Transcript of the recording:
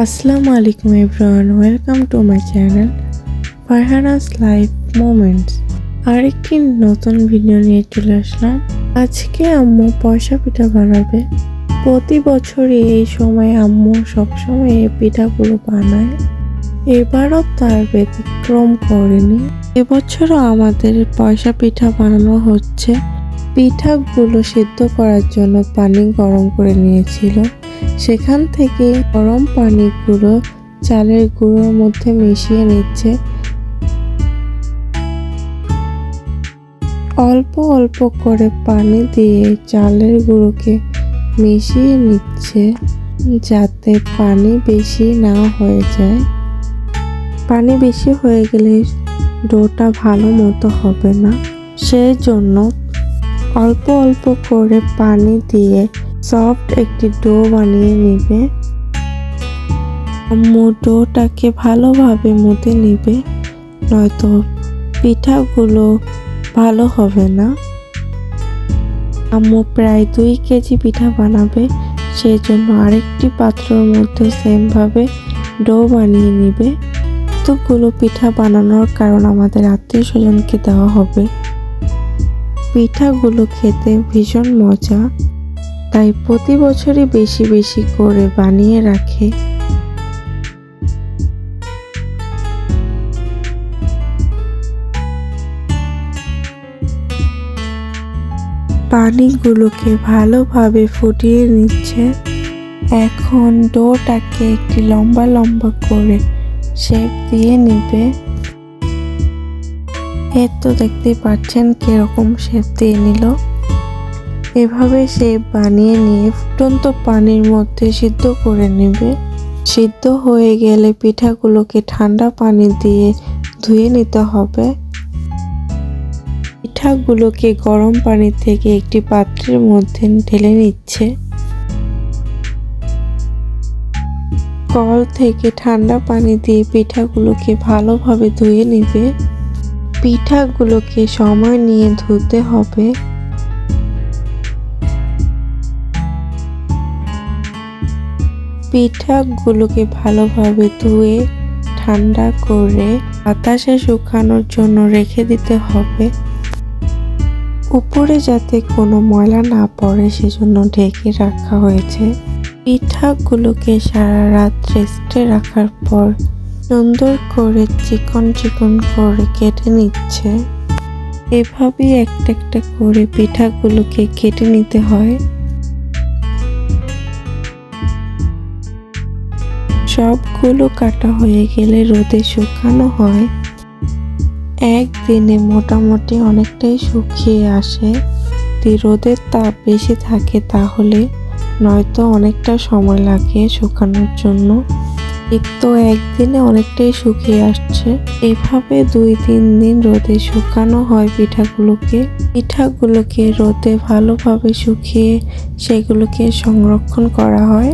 আসসালামু আলাইকুম everyone, welcome to my channel Farhana's life moments. আরেকটি নতুন ভিডিও নিয়ে চলে আসলাম। আজকে আম্মু পয়সা পিঠা বানাবে। প্রতি বছরই এই সময় আম্মু সবসময় এই পিঠাগুলো বানায়, এবারও তার ব্যতিক্রম করেনি। এবছরও আমাদের পয়সা পিঠা বানানো হচ্ছে। পিঠাগুলো সিদ্ধ করার জন্য পানি গরম করে নিয়েছিল, সেখান থেকে গরম পানিগুলো চালের গুঁড়োর মধ্যে মিশিয়ে নিচ্ছে। অল্প অল্প করে পানি দিয়ে চালের গুঁড়োকে মিশিয়ে নিচ্ছে, যাতে পানি বেশি না হয়ে যায়। পানি বেশি হয়ে গেলে ডোটা ভালো মতো হবে না, সেই জন্য অল্প অল্প করে পানি দিয়ে সফট একটি ডো বানিয়ে নেবে। আম্মু ডোটাকে ভালোভাবে মুথে নেবে, নয়তো পিঠাগুলো ভালো হবে না। আম্মু প্রায় 2 কেজি পিঠা বানাবে, সেই জন্য আরেকটি পাত্রের মধ্যে সেমভাবে ডো বানিয়ে নেবে। এতগুলো পিঠা বানানোর কারণ আমাদের আত্মীয় স্বজনকে দেওয়া হবে। পিঠাগুলো খেতে ভীষণ মজা, তাই প্রতি বছরই বেশি বেশি করে বানিয়ে রাখে। পানিগুলোকে ভালোভাবে ফুটিয়ে নিচ্ছে। এখন ডোটাকে একটি লম্বা লম্বা করে শেপ দিয়ে নিবে। এর তো দেখতেই পাচ্ছেন কিরকম শেপ দিয়ে নিল। এভাবে শেপ বানিয়ে নিয়ে ফুটন্ত পানির মধ্যে সিদ্ধ করে নেবে। সিদ্ধ হয়ে গেলে পিঠাগুলোকে ঠান্ডা পানি দিয়ে ধুয়ে নিতে হবে। পিঠাগুলোকে গরম পানি থেকে একটি পাত্রের মধ্যে ঢেলে নিচ্ছে। কল থেকে ঠান্ডা পানি দিয়ে পিঠাগুলোকে ভালোভাবে ধুয়ে নিবে। পিঠাগুলোকে সময় নিয়ে ধুতে হবে। পিঠাগুলোকে ভালোভাবে ধুয়ে ঠান্ডা করে বাতাসে শুকানোর জন্য রেখে দিতে হবে। উপরে যাতে কোনো ময়লা না পড়ে সেজন্য ঢেকে রাখা হয়েছে। পিঠাগুলোকে সারা রাত রেস্টে রাখার পর সুন্দর করে চিকন চিকন করে কেটে নিচ্ছে। এভাবেই একটা একটা করে পিঠাগুলোকে কেটে নিতে হয়। সবগুলো কাটা হয়ে গেলে রোদে শুকানো হয়। একদিনে মোটামুটি অনেকটাই শুকিয়ে আসে। যদি রোদের তাপ বেশি থাকে তাহলে নয়তো অনেকটা সময় লাগে শুকানোর জন্য। তো একদিনে অনেকটাই শুকিয়ে আসছে। এভাবে 2-3 দিন রোদে শুকানো হয় পিঠাগুলোকে রোদে ভালোভাবে শুকিয়ে সেগুলোকে সংরক্ষণ করা হয়।